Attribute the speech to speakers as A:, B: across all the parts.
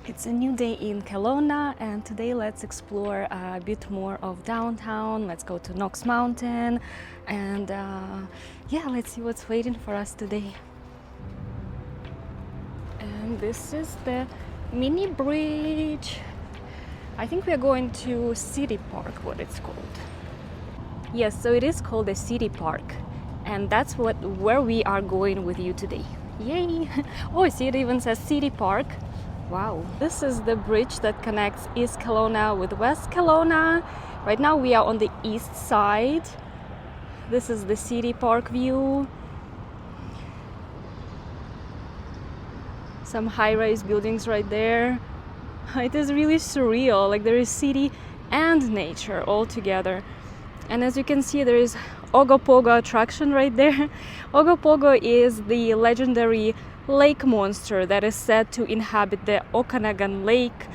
A: It's a new day in Kelowna, and today let's explore a bit more of downtown. Let's go to Knox Mountain, and yeah, let's see what's waiting for us today. And this is the mini bridge. I think we are going to City Park, what it's called. Yes, so it is called the City Park, and that's where we are going with you today. Yay! Oh, see, it even says City Park. Wow. This is the bridge that connects East Kelowna with West Kelowna. Right now we are on the east side. This is the City Park view. Some high-rise buildings right there. It is really surreal, like there is city and nature all together. And as you can see, there is Ogopogo attraction right there. Ogopogo is the legendary lake monster that is said to inhabit the Okanagan Lake,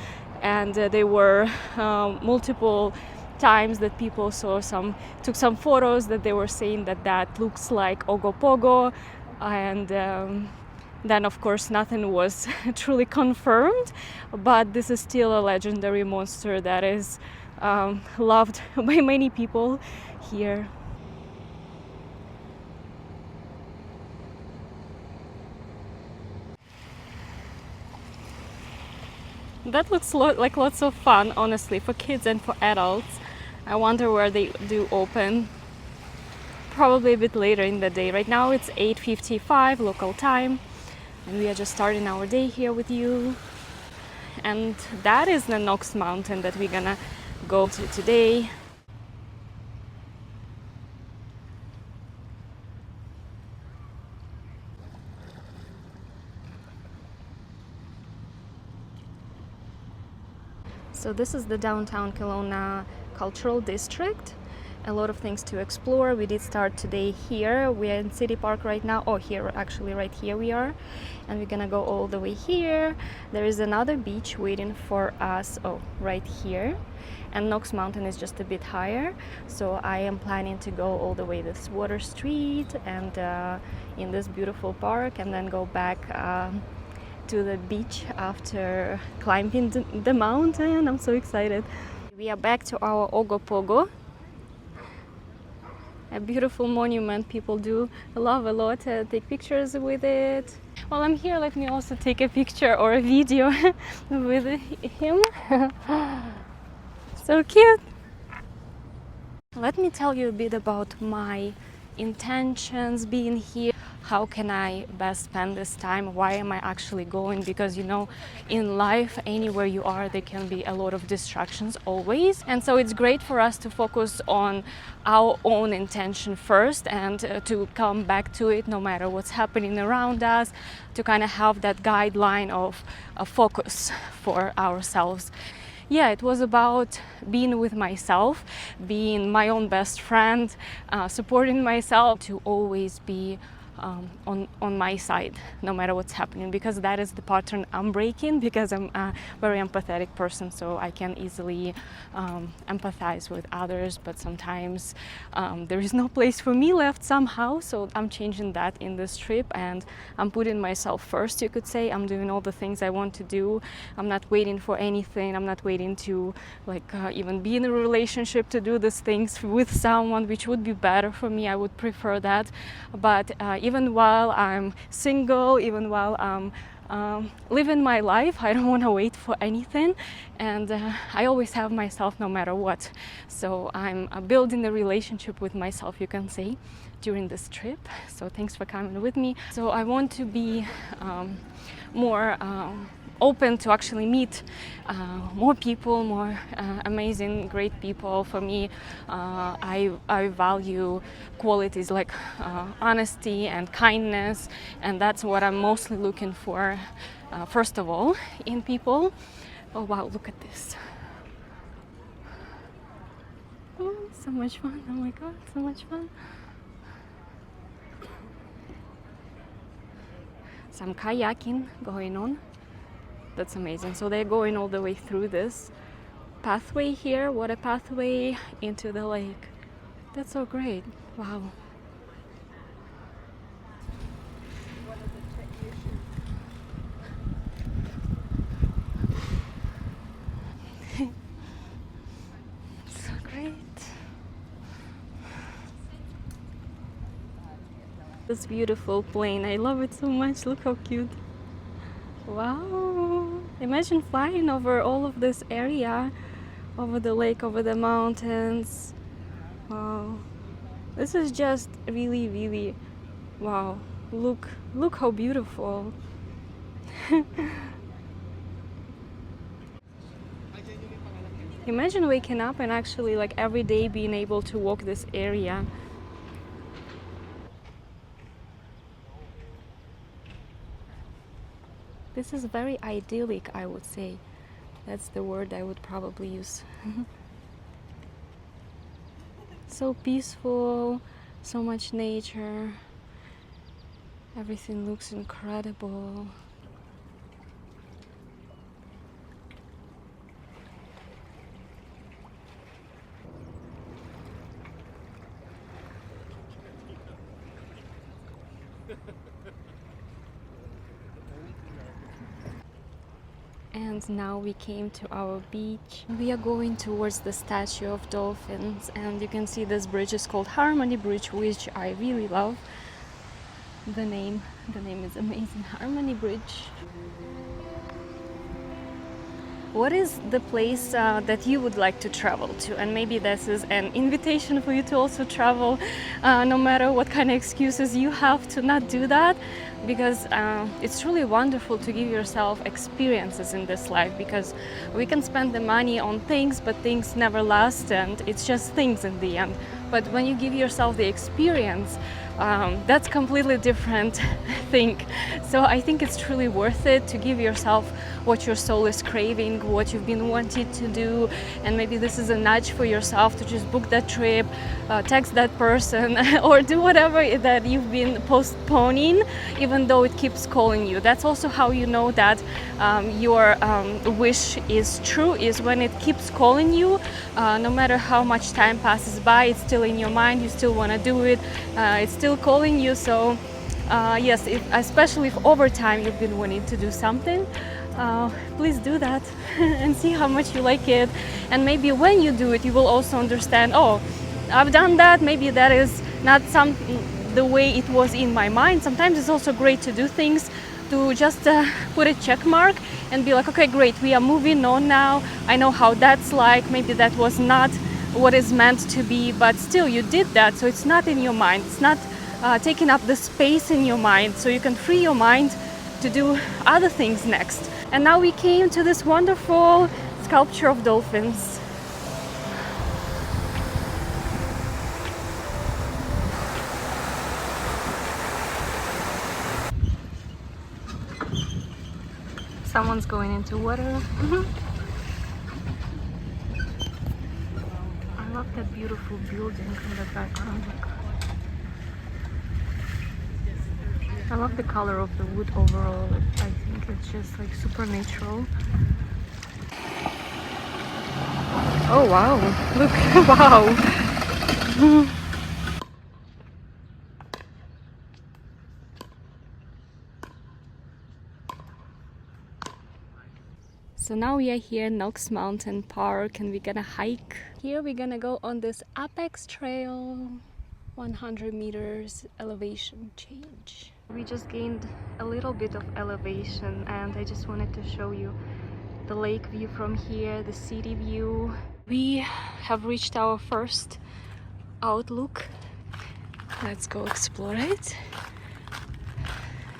A: and there were multiple times that people took some photos that they were saying that looks like Ogopogo, and then of course nothing was truly confirmed, but this is still a legendary monster that is loved by many people here. That looks like lots of fun, honestly, for kids and for adults. I wonder where they do open. Probably a bit later in the day. Right now it's 8:55 local time, and we are just starting our day here with you. And that is the Knox Mountain that we're gonna go to today. So this is the downtown Kelowna cultural district. A lot of things to explore. We did start today here. We are in City Park right now. Oh, here, actually, right here we are. And we're gonna go all the way here. There is another beach waiting for us. Oh, right here. And Knox Mountain is just a bit higher. So I am planning to go all the way this Water Street and in this beautiful park, and then go back to the beach after climbing the mountain. I'm so excited. We are back to our Ogopogo, a beautiful monument. People do love a lot to take pictures with it. While I'm here, let me also take a picture or a video with him. So cute. Let me tell you a bit about my intentions being here. How can I best spend this time? Why am I actually going? Because you know, in life, anywhere you are, there can be a lot of distractions always. And so it's great for us to focus on our own intention first, and to come back to it no matter what's happening around us, to kind of have that guideline of a focus for ourselves. Yeah, it was about being with myself, being my own best friend, supporting myself, to always be on my side no matter what's happening, because that is the pattern I'm breaking, because I'm a very empathetic person, so I can easily empathize with others, but sometimes there is no place for me left somehow. So I'm changing that in this trip, and I'm putting myself first, you could say. I'm doing all the things I want to do. I'm not waiting for anything. I'm not waiting to even be in a relationship to do these things with someone, which would be better for me. I would prefer that. But even while I'm single, even while I'm living my life, I don't want to wait for anything, and I always have myself no matter what. So I'm building a relationship with myself, you can say, during this trip. So thanks for coming with me. So I want to be more open to actually meet more people, more amazing, great people. For me, I value qualities like honesty and kindness, and that's what I'm mostly looking for, first of all, in people. Oh wow, look at this. Oh, so much fun. Oh my god, so much fun. Some kayaking going on. That's amazing. So they're going all the way through this pathway here, water pathway into the lake. That's so great. Wow. this beautiful plane. I love it so much. Look how cute. Wow. Imagine flying over all of this area, over the lake, over the mountains. Wow. This is just really, really, wow. Look how beautiful. Imagine waking up and actually like every day being able to walk this area. This is very idyllic, I would say. That's the word I would probably use. So peaceful, so much nature. Everything looks incredible. And now we came to our beach. We are going towards the statue of dolphins, and you can see this bridge is called Harmony Bridge, which I really love. The name is amazing. Harmony Bridge. What is the place that you would like to travel to? And maybe this is an invitation for you to also travel, no matter what kind of excuses you have to not do that, because it's really wonderful to give yourself experiences in this life, because we can spend the money on things, but things never last, and it's just things in the end. But when you give yourself the experience, that's completely different thing. So I think it's truly worth it to give yourself what your soul is craving, what you've been wanting to do, and maybe this is a nudge for yourself to just book that trip, text that person, or do whatever that you've been postponing, even though it keeps calling you. That's also how you know that your wish is true, is when it keeps calling you, no matter how much time passes by, it's still in your mind, you still want to do it, it's still calling you. So yes, especially if over time you've been wanting to do something, please do that and see how much you like it. And maybe when you do it, you will also understand, oh, I've done that, maybe that is not the way it was in my mind. Sometimes it's also great to do things to just put a check mark and be like, okay, great, we are moving on now. I know how that's like. Maybe that was not what is meant to be, but still you did that, so it's not in your mind, it's not taking up the space in your mind, so you can free your mind to do other things next. And now we came to this wonderful sculpture of dolphins. Someone's going into water. I love that beautiful building in the background. I love the color of the wood overall. I think it's just like super natural. Oh wow, look, wow. So now we are here in Knox Mountain Park and we're gonna hike. Here we're gonna go on this Apex Trail, 100 meters elevation change. We just gained a little bit of elevation and I just wanted to show you the lake view from here, the city view. We have reached our first outlook. Let's go explore it.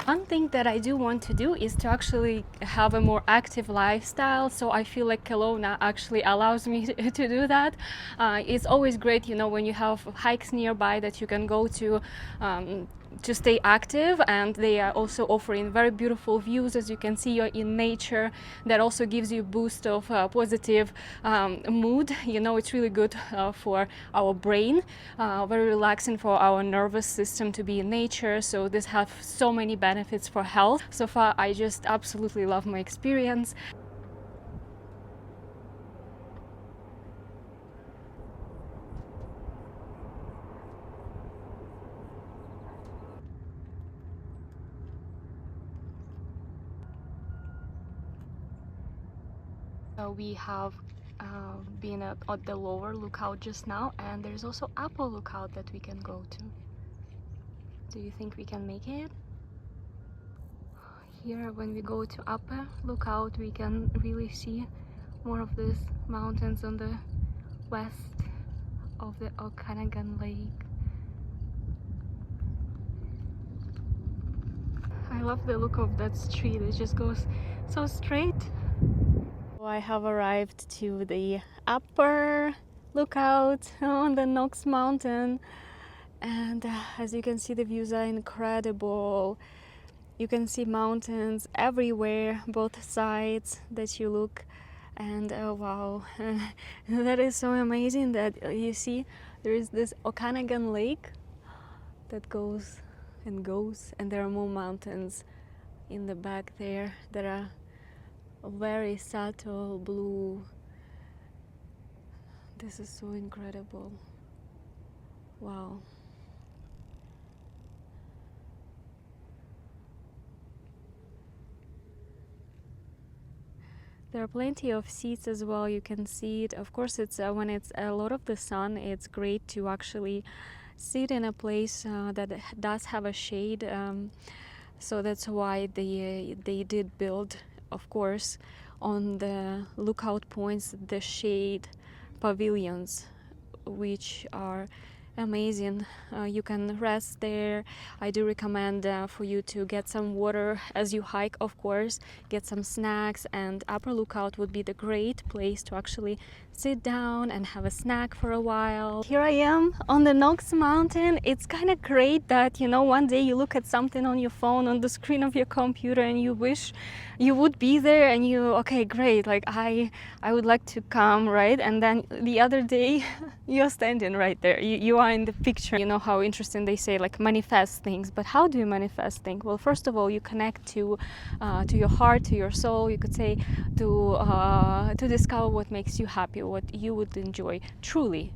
A: One thing that I do want to do is to actually have a more active lifestyle, so I feel like Kelowna actually allows me to do that. It's always great, you know, when you have hikes nearby that you can go to stay active, and they are also offering very beautiful views. As you can see, you're in nature. That also gives you a boost of positive mood. You know, it's really good for our brain, very relaxing for our nervous system to be in nature. So this has so many benefits for health. So far, I just absolutely love my experience. We have been at the lower lookout just now, and there's also upper lookout that we can go to. Do you think we can make it? Here, when we go to upper lookout, we can really see more of these mountains on the west of the Okanagan Lake. I love the look of that street. It just goes so straight. I have arrived to the upper lookout on the Knox Mountain, and as you can see, the views are incredible. You can see mountains everywhere, both sides that you look, and wow, that is so amazing that you see there is this Okanagan Lake that goes and goes, and there are more mountains in the back there that are very subtle blue. This is so incredible. Wow. There are plenty of seats as well. You can see it. Of course, it's when it's a lot of the sun, it's great to actually sit in a place that does have a shade. So that's why they did build, of course, on the lookout points, the shade pavilions, which are amazing. You can rest there. I do recommend for you to get some water as you hike, of course, get some snacks, and upper lookout would be the great place to actually sit down and have a snack for a while. Here I am on the Knox Mountain. It's kind of great that, you know, one day you look at something on your phone, on the screen of your computer, and you wish you would be there, and you, okay, great, like I would like to come, right? And then the other day you're standing right there. You are in the picture. You know how interesting they say, like, manifest things. But how do you manifest things? Well, first of all, you connect to your heart, to your soul. You could say to discover what makes you happy, what you would enjoy truly,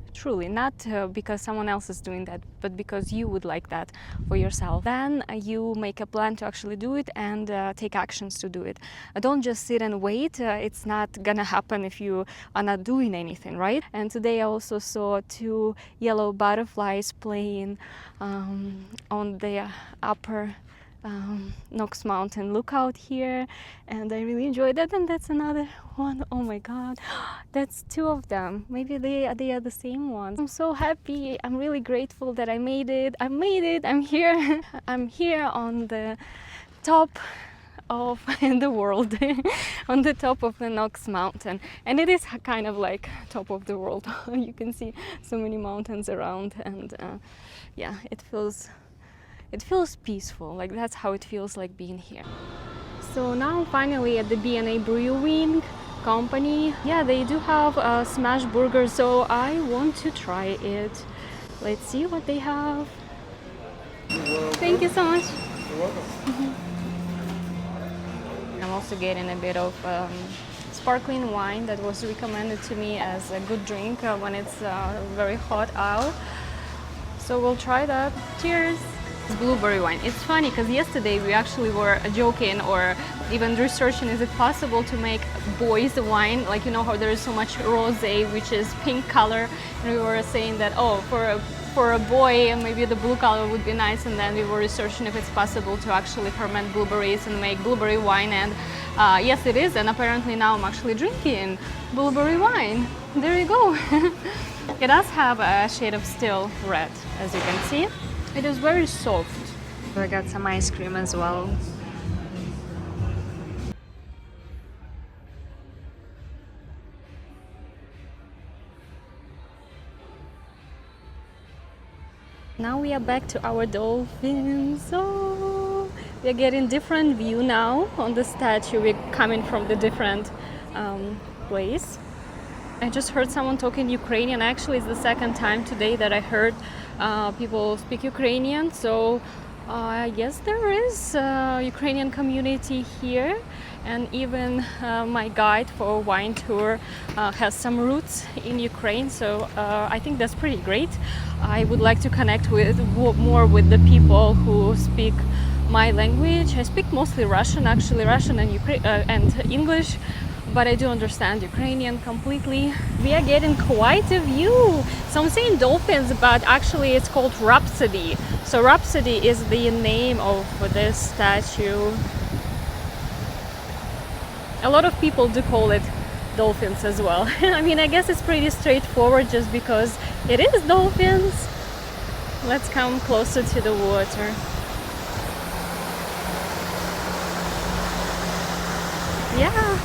A: not because someone else is doing that, but because you would like that for yourself. Then you make a plan to actually do it and take actions to do it. Don't just sit and wait. It's not gonna happen if you are not doing anything, right? And today I also saw 2 yellow butterflies playing on the upper Knox Mountain lookout here, and I really enjoyed that. And that's another one. Oh my god, that's 2 of them. Maybe they are the same ones. I'm so happy. I'm really grateful that I made it. I'm here. I'm here on the top of the world, on the top of the Knox Mountain, and it is kind of like top of the world. You can see so many mountains around, and yeah, it feels peaceful. Like, that's how it feels like being here. So now finally at the B&A Brewing company, yeah, they do have a smash burger, so I want to try it. Let's see what they have. Thank you so much.
B: You're welcome.
A: I'm also getting a bit of sparkling wine that was recommended to me as a good drink when it's very hot out. So we'll try that. Cheers! Blueberry wine. It's funny because yesterday we actually were joking or even researching, is it possible to make boys wine? Like, you know how there is so much rosé, which is pink color, and we were saying that, oh, for a boy maybe the blue color would be nice, and then we were researching if it's possible to actually ferment blueberries and make blueberry wine, and yes, it is, and apparently now I'm actually drinking blueberry wine. There you go. It does have a shade of still red, as you can see. It is very soft. I got some ice cream as well. Now we are back to our dolphins. So we are getting different view now on the statue. We're coming from the different place. I just heard someone talking Ukrainian. Actually, it's the second time today that I heard people speak Ukrainian. So I guess there is a Ukrainian community here, and even my guide for wine tour has some roots in Ukraine. So I think that's pretty great. I would like to connect more with the people who speak my language. I speak mostly Russian, actually, Russian and English. but I do understand Ukrainian completely. We are getting quite a view. So I'm saying dolphins, but actually it's called Rhapsody. So Rhapsody is the name of this statue. A lot of people do call it dolphins as well. I mean, I guess it's pretty straightforward just because it is dolphins. Let's come closer to the water. Yeah.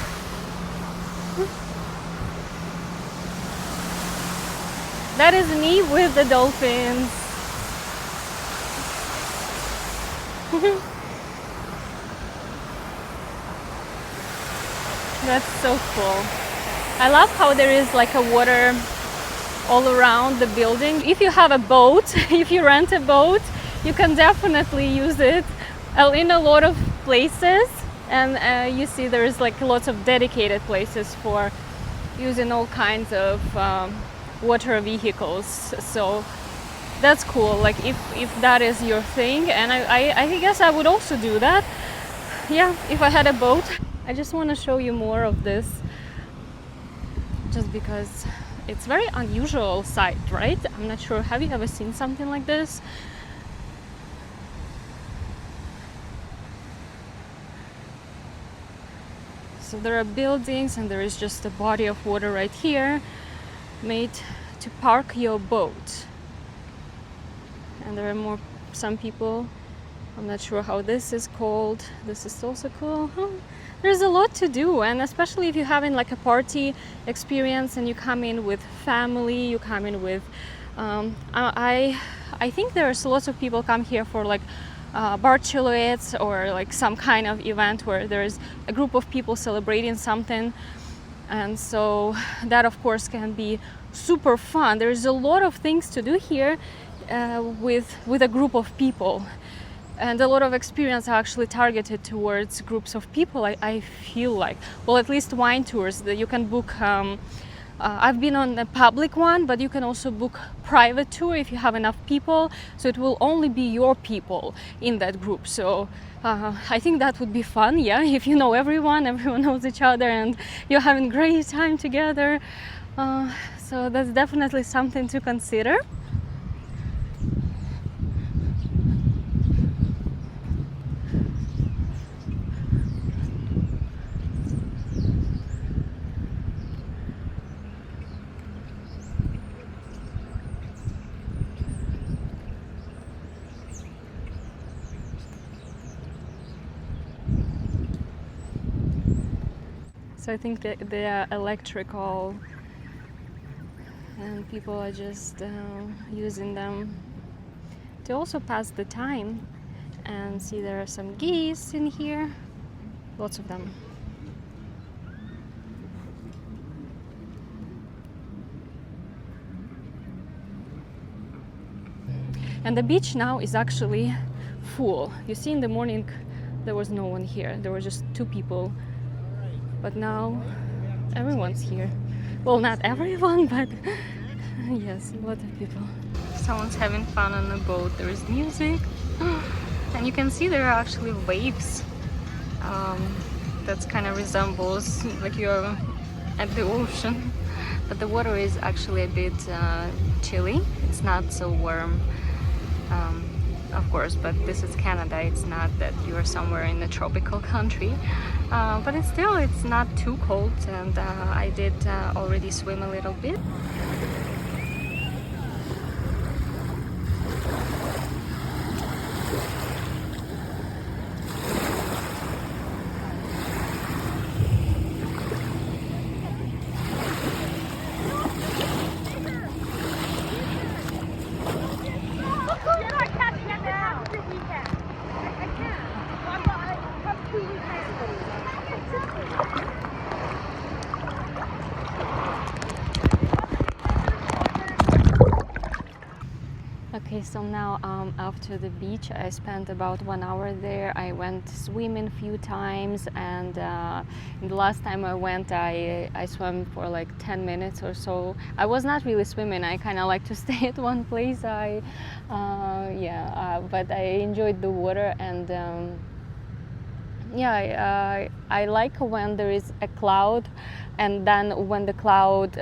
A: That is me with the dolphins. That's so cool. I love how there is like a water all around the building. If you have a boat, if you rent a boat, you can definitely use it in a lot of places. And you see there is like lots of dedicated places for using all kinds of water vehicles. So that's cool, like if that is your thing. And I guess I would also do that, yeah, if I had a boat. I just want to show you more of this just because it's very unusual sight, right? I'm not sure, have you ever seen something like this? So there are buildings and there is just a body of water right here made to park your boat. And there are some people, I'm not sure how this is called. This is also cool. There's a lot to do, and especially if you're having like a party experience and you come in with family, you come in with I think there's lots of people come here for like bartoluettes or like some kind of event where there's a group of people celebrating something. And so that of course can be super fun. There's a lot of things to do here with a group of people, and a lot of experience are actually targeted towards groups of people. I feel like, well, at least wine tours that you can book. I've been on a public one, but you can also book private tour if you have enough people, so it will only be your people in that group. So I think that would be fun, yeah, if you know everyone knows each other and you're having great time together. So that's definitely something to consider. So I think that they are electrical and people are just using them to also pass the time. And see, there are some geese in here, lots of them. And the beach now is actually full. You see, in the morning there was no one here, there were just 2 people. But now everyone's here. Well, not everyone, but yes, a lot of people. Someone's having fun on the boat. There is music. And you can see there are actually waves. That kind of resembles like you're at the ocean. But the water is actually a bit chilly. It's not so warm. Of course, but this is Canada. It's not that you are somewhere in a tropical country, but it's not too cold, and I did already swim a little bit. Okay, so now after the beach, I spent about 1 hour there. I went swimming a few times, and the last time I went, I swam for like 10 minutes or so. I was not really swimming. I kind of like to stay at one place. But I enjoyed the water, and Yeah, I like when there is a cloud, and then when the cloud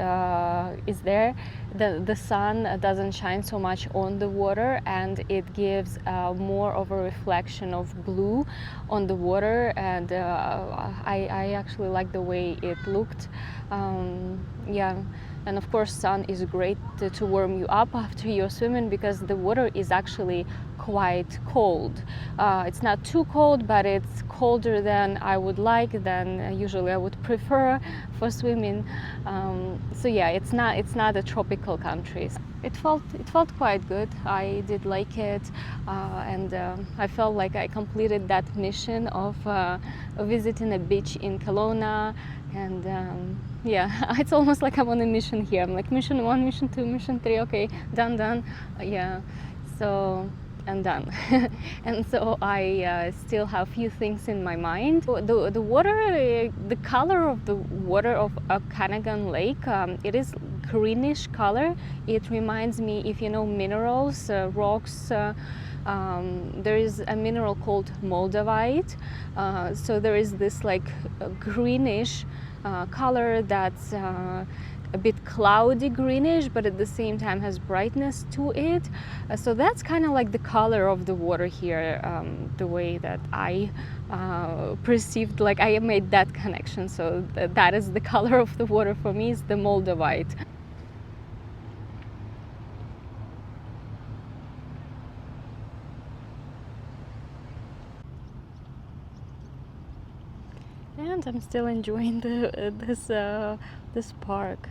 A: is there, the sun doesn't shine so much on the water, and it gives more of a reflection of blue on the water, and I actually like the way it looked. Yeah. And of course, sun is great to warm you up after you're swimming, because the water is actually quite cold. It's not too cold, but it's colder than I would like, than usually I would prefer for swimming. So yeah, it's not a tropical country. It felt quite good. I did like it, and I felt like I completed that mission of visiting a beach in Kelowna, and yeah, it's almost like I'm on a mission here. I'm like mission 1, mission 2, mission 3. Okay, done. Yeah, so and done. And so I still have few things in my mind. The water, the color of the water of Okanagan Lake, it is greenish color. It reminds me, if you know minerals, rocks. There is a mineral called moldavite. So there is this like greenish color that's a bit cloudy greenish, but at the same time has brightness to it. So that's kind of like the color of the water here, the way that I perceived, like I made that connection. So that is the color of the water for me, is the moldavite. And I'm still enjoying this park.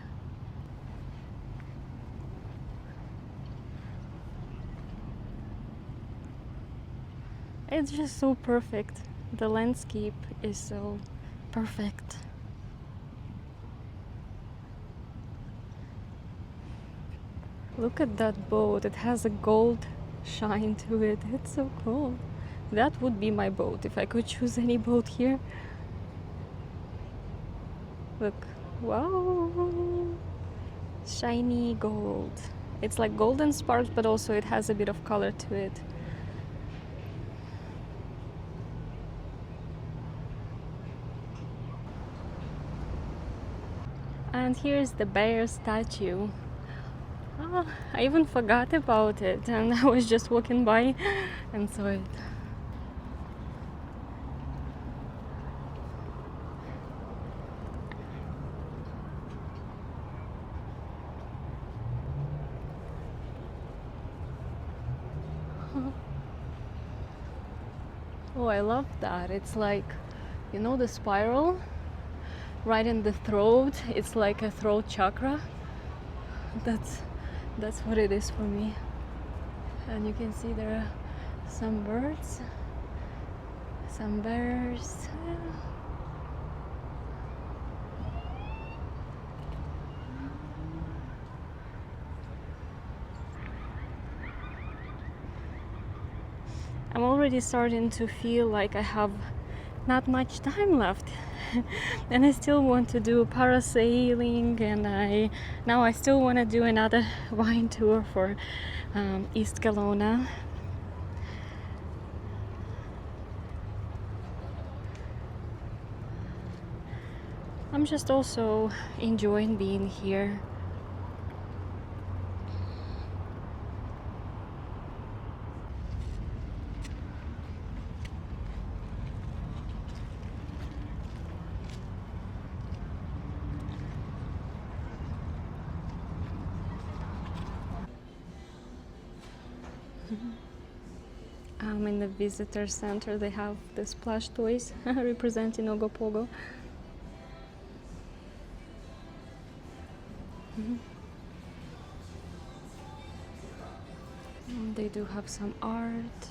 A: It's just so perfect. The landscape is so perfect. Look at that boat. It has a gold shine to it. It's so cool. That would be my boat if I could choose any boat here. Look, wow, shiny gold. It's like golden sparks, but also it has a bit of color to it. And here's the bear statue. Oh, I even forgot about it, and I was just walking by and saw it. Oh, I love that. It's like, you know, the spiral right in the throat. It's like a throat chakra. That's what it is for me. And you can see there are some birds, some bears. I'm already starting to feel like I have not much time left. And I still want to do parasailing, and I still want to do another wine tour for East Kelowna. I'm just also enjoying being here. In the visitor center they have these plush toys representing Ogopogo. They do have some art.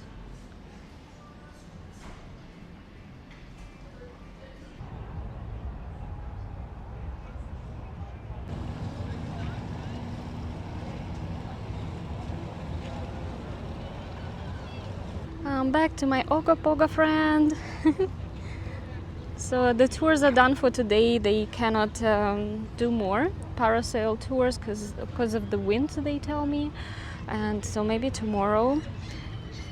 A: Back to my Ogopogo friend. So the tours are done for today. They cannot do more parasail tours because of the wind, they tell me, and so maybe tomorrow.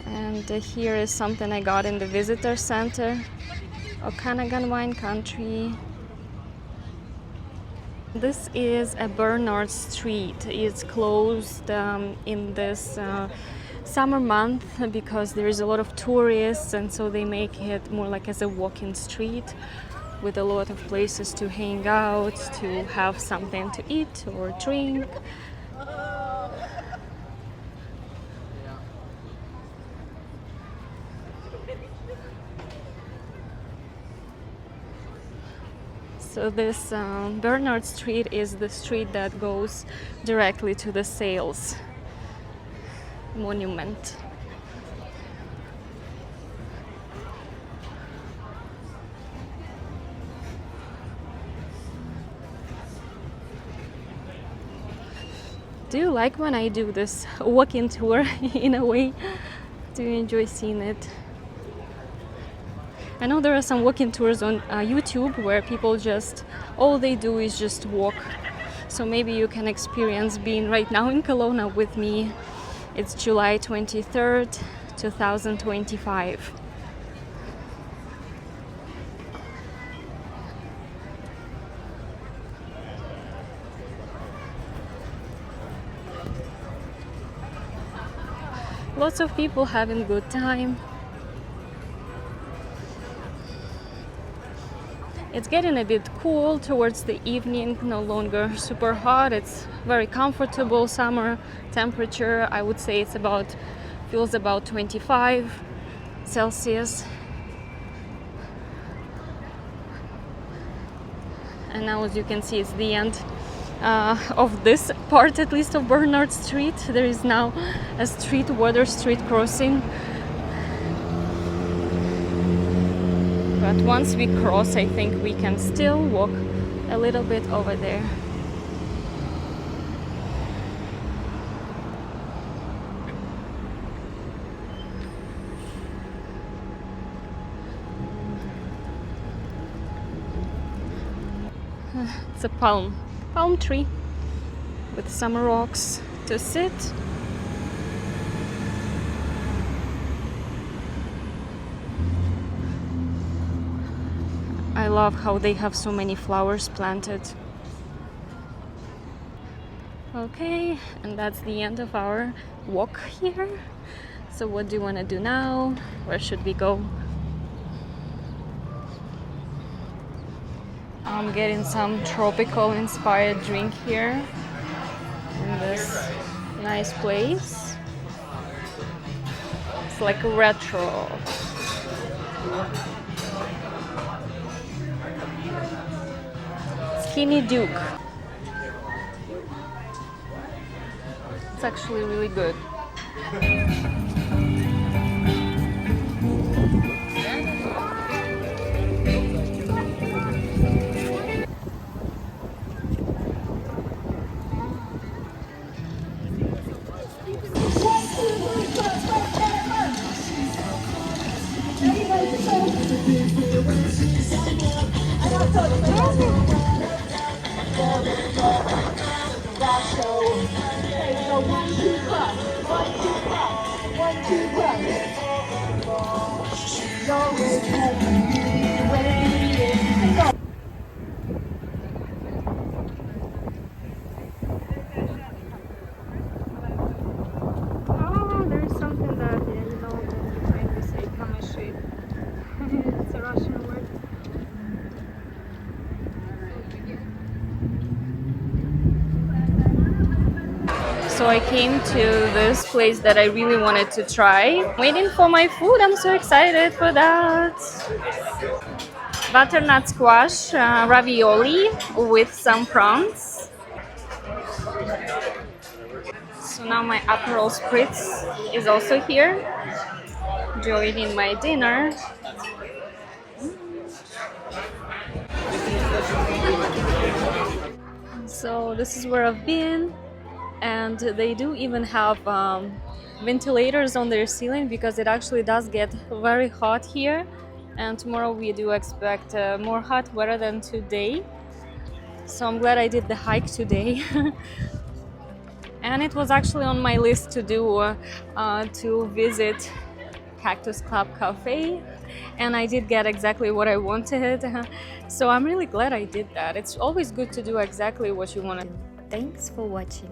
A: And here is something I got in the visitor center. Okanagan Wine Country. This is a Bernard Street. It's closed in this summer month because there is a lot of tourists, and so they make it more like as a walking street with a lot of places to hang out, to have something to eat or drink. So this Bernard Street is the street that goes directly to the Sales Monument. Do you like when I do this walking tour in a way? Do you enjoy seeing it? I know there are some walking tours on YouTube where people just, all they do is just walk. So maybe you can experience being right now in Kelowna with me. It's July 23rd, 2025. Lots of people having good time. It's getting a bit cool towards the evening, no longer super hot. It's very comfortable summer temperature. I would say feels about 25 Celsius. And now, as you can see, it's the end of this part, at least, of Bernard Street. There is now a water street crossing. But once we cross, I think we can still walk a little bit over there. It's a palm tree with some rocks to sit. I love how they have so many flowers planted. Okay, and that's the end of our walk here. So what do you want to do now? Where should we go? I'm getting some tropical inspired drink here in this nice place. It's like retro. Skinny Duke. It's actually really good. There's something that trying to say kamashi. It's a Russian word. So I came to this place that I really wanted to try. Waiting for my food, I'm so excited for that. Butternut squash ravioli with some prawns. So now my Aperol Spritz is also here, joining my dinner. So this is where I've been, and they do even have ventilators on their ceiling because it actually does get very hot here, and tomorrow we do expect more hot weather than today. So I'm glad I did the hike today. And it was actually on my list to do to visit Cactus Club Cafe, and I did get exactly what I wanted. So I'm really glad I did that. It's always good to do exactly what you want to.
B: Thanks for watching.